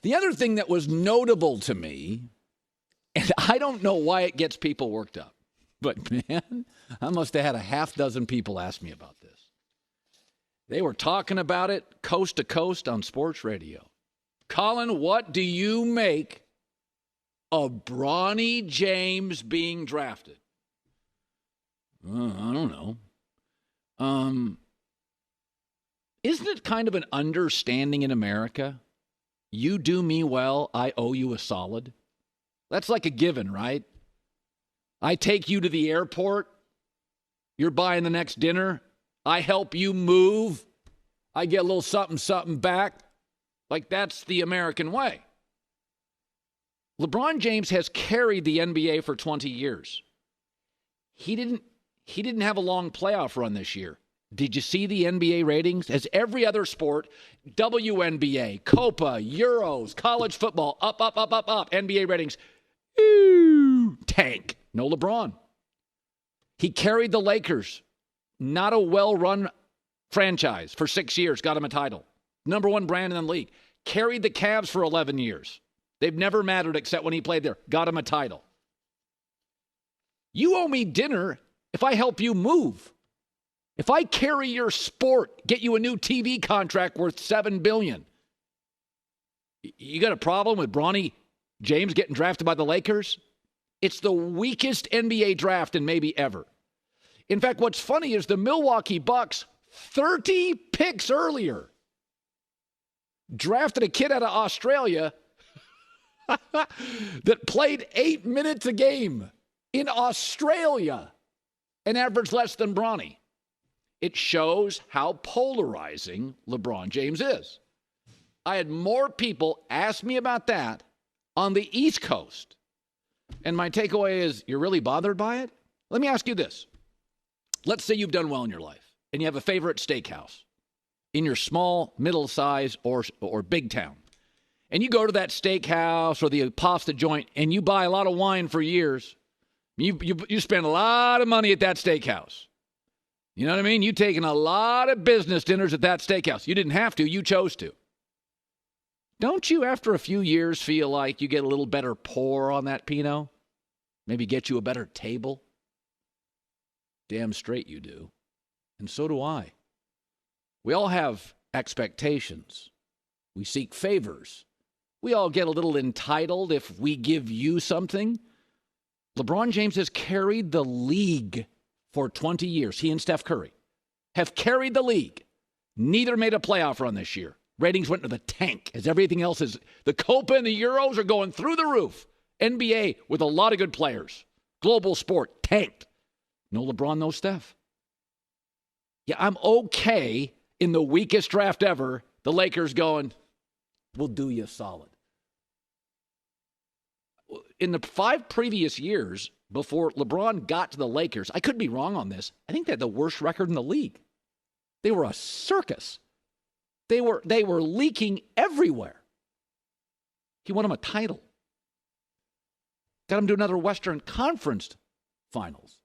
The other thing that was notable to me, and I don't know why it gets people worked up, but man, I must have had a half dozen people ask me about this. They were talking about it coast to coast on sports radio. Colin, what do you make of Bronny James being drafted? I don't know. Isn't it kind of an understanding in America? You do me well, I owe you a solid. That's like a given, right? I take you to the airport. You're buying the next dinner. I help you move. I get a little something back. Like that's the American way. LeBron James has carried the NBA for 20 years. He didn't have a long playoff run this year. Did you see the NBA ratings? As every other sport, WNBA, Copa, Euros, college football, up. NBA ratings, tank. No LeBron. He carried the Lakers, not a well-run franchise, for 6 years, got him a title. Number one brand in the league. Carried the Cavs for 11 years. They've never mattered except when he played there. Got him a title. You owe me dinner if I help you move. If I carry your sport, get you a new TV contract worth $7 billion. You got a problem with Bronny James getting drafted by the Lakers? It's the weakest NBA draft in maybe ever. In fact, what's funny is the Milwaukee Bucks, 30 picks earlier, drafted a kid out of Australia that played 8 minutes a game in Australia and averaged less than Bronny. It shows how polarizing LeBron James is. I had more people ask me about that on the East Coast. And my takeaway is, you're really bothered by it? Let me ask you this. Let's say you've done well in your life and you have a favorite steakhouse in your small, middle-size, or big town. And you go to that steakhouse or the pasta joint and you buy a lot of wine for years. You spend a lot of money at that steakhouse. You know what I mean? You've taken a lot of business dinners at that steakhouse. You didn't have to. You chose to. Don't you, after a few years, feel like you get a little better pour on that pinot? Maybe get you a better table? Damn straight you do. And so do I. We all have expectations. We seek favors. We all get a little entitled if we give you something. LeBron James has carried the league for 20 years. He and Steph Curry have carried the league. Neither made a playoff run this year. Ratings went to the tank as everything else is. The Copa and the Euros are going through the roof. NBA with a lot of good players. Global sport tanked. No LeBron, no Steph. Yeah, I'm okay in the weakest draft ever. The Lakers going, we'll do you solid. In the 5 previous years before LeBron got to the Lakers, I could be wrong on this. I think they had the worst record in the league. They were a circus. They were leaking everywhere. He won him a title. Got him to another Western Conference Finals.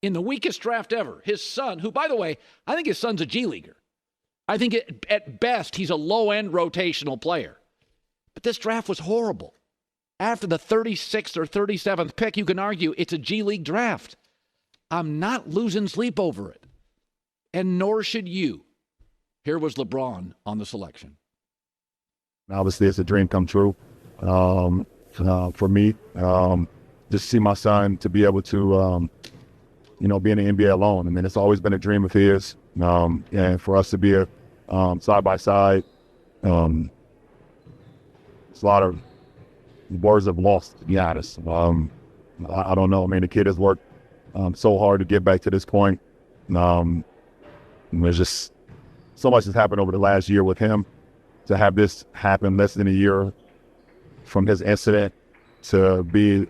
In the weakest draft ever, his son, who, by the way, I think his son's a G Leaguer. I think at best he's a low-end rotational player. But this draft was horrible. After the 36th or 37th pick, you can argue it's a G League draft. I'm not losing sleep over it. And nor should you. Here was LeBron on the selection. Obviously, it's a dream come true for me. Just see my son to be able to, be in the NBA alone. I mean, it's always been a dream of his. And for us to be side by side, it's a lot of words of loss, to be honest. I don't know. I mean, the kid has worked so hard to get back to this point. There's just so much has happened over the last year with him. To have this happen less than a year from his incident, to be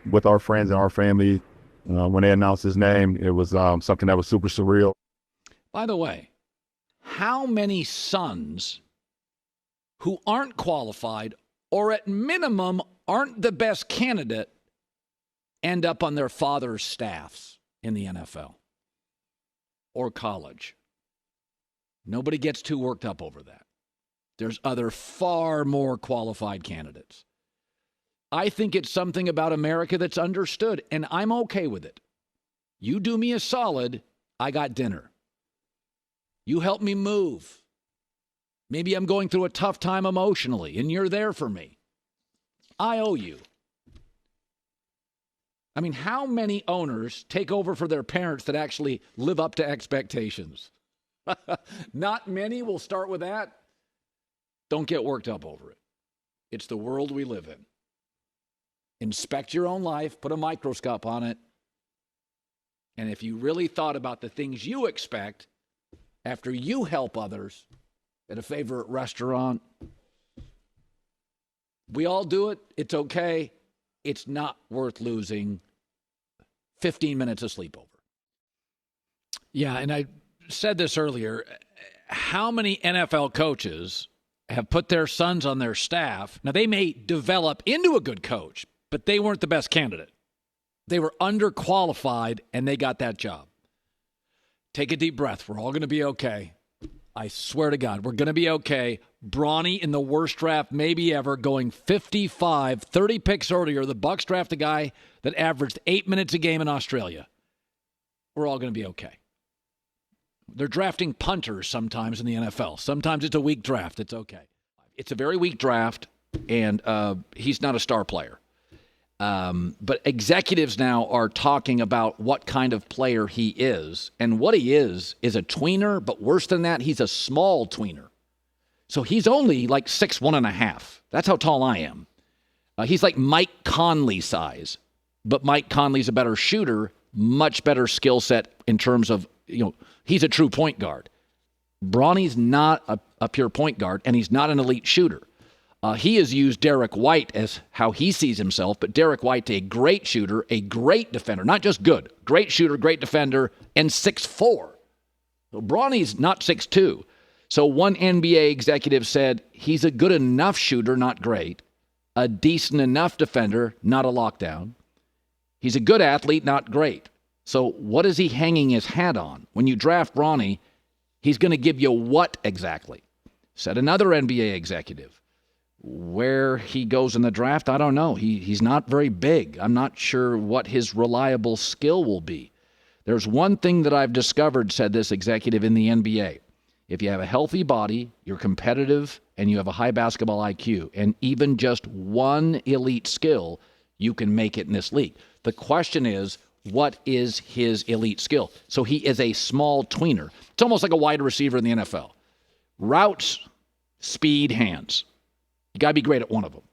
with our friends and our family when they announced his name, it was something that was super surreal. By the way, how many sons who aren't qualified or at minimum aren't the best candidate end up on their father's staffs in the NFL or college? Nobody gets too worked up over that. There's other far more qualified candidates. I think it's something about America that's understood, and I'm okay with it. You do me a solid, I got dinner. You help me move. Maybe I'm going through a tough time emotionally, and you're there for me. I owe you. I mean, how many owners take over for their parents that actually live up to expectations? Not many. We'll start with that. Don't get worked up over it. It's the world we live in. Inspect your own life, put a microscope on it, and if you really thought about the things you expect after you help others at a favorite restaurant, we all do it. It's okay. It's not worth losing 15 minutes of sleep over. Yeah, and I said this earlier. How many NFL coaches have put their sons on their staff? Now, they may develop into a good coach, but they weren't the best candidate. They were underqualified, and they got that job. Take a deep breath. We're all going to be okay. I swear to God, we're going to be okay. Bronny in the worst draft maybe ever, going 55, 30 picks earlier. The Bucs draft a guy that averaged 8 minutes a game in Australia. We're all going to be okay. They're drafting punters sometimes in the NFL. Sometimes it's a weak draft. It's okay. It's a very weak draft, and he's not a star player. But executives now are talking about what kind of player he is. And what he is a tweener, but worse than that, he's a small tweener. So he's only like 6'1.5". That's how tall I am. He's like Mike Conley size. But Mike Conley's a better shooter, much better skill set in terms of, he's a true point guard. Bronny's not a pure point guard, and he's not an elite shooter. He has used Derek White as how he sees himself, but Derek White's a great shooter, a great defender, not just good, great shooter, great defender, and 6'4". So Bronny's not 6'2". So one NBA executive said he's a good enough shooter, not great, a decent enough defender, not a lockdown. He's a good athlete, not great. So what is he hanging his hat on? When you draft Bronny, he's going to give you what exactly? Said another NBA executive. Where he goes in the draft, I don't know. He's not very big. I'm not sure what his reliable skill will be. There's one thing that I've discovered, said this executive in the NBA. If you have a healthy body, you're competitive, and you have a high basketball IQ, and even just one elite skill, you can make it in this league. The question is, what is his elite skill? So he is a small tweener. It's almost like a wide receiver in the NFL. Routes, speed, hands. You got to be great at one of them.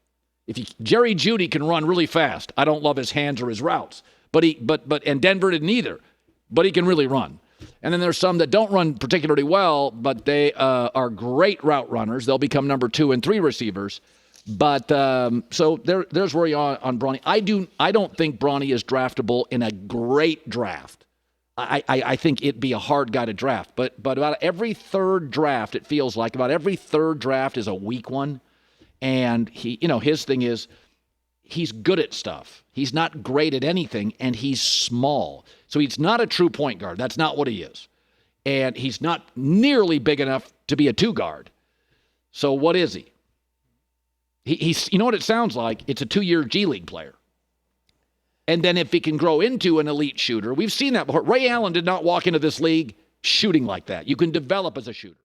Jerry Jeudy can run really fast. I don't love his hands or his routes, and Denver didn't either. But he can really run. And then there's some that don't run particularly well, but they are great route runners. They'll become number 2 and 3 receivers. But so there's where you are on Bronny. I don't think Bronny is draftable in a great draft. I think it'd be a hard guy to draft. But about every third draft, it feels like about every third draft is a weak one. And he, his thing is he's good at stuff. He's not great at anything, and he's small. So he's not a true point guard. That's not what he is. And he's not nearly big enough to be a 2 guard. So what is he? He's, you know what it sounds like? It's a 2-year G League player. And then if he can grow into an elite shooter, we've seen that before. Ray Allen did not walk into this league shooting like that. You can develop as a shooter.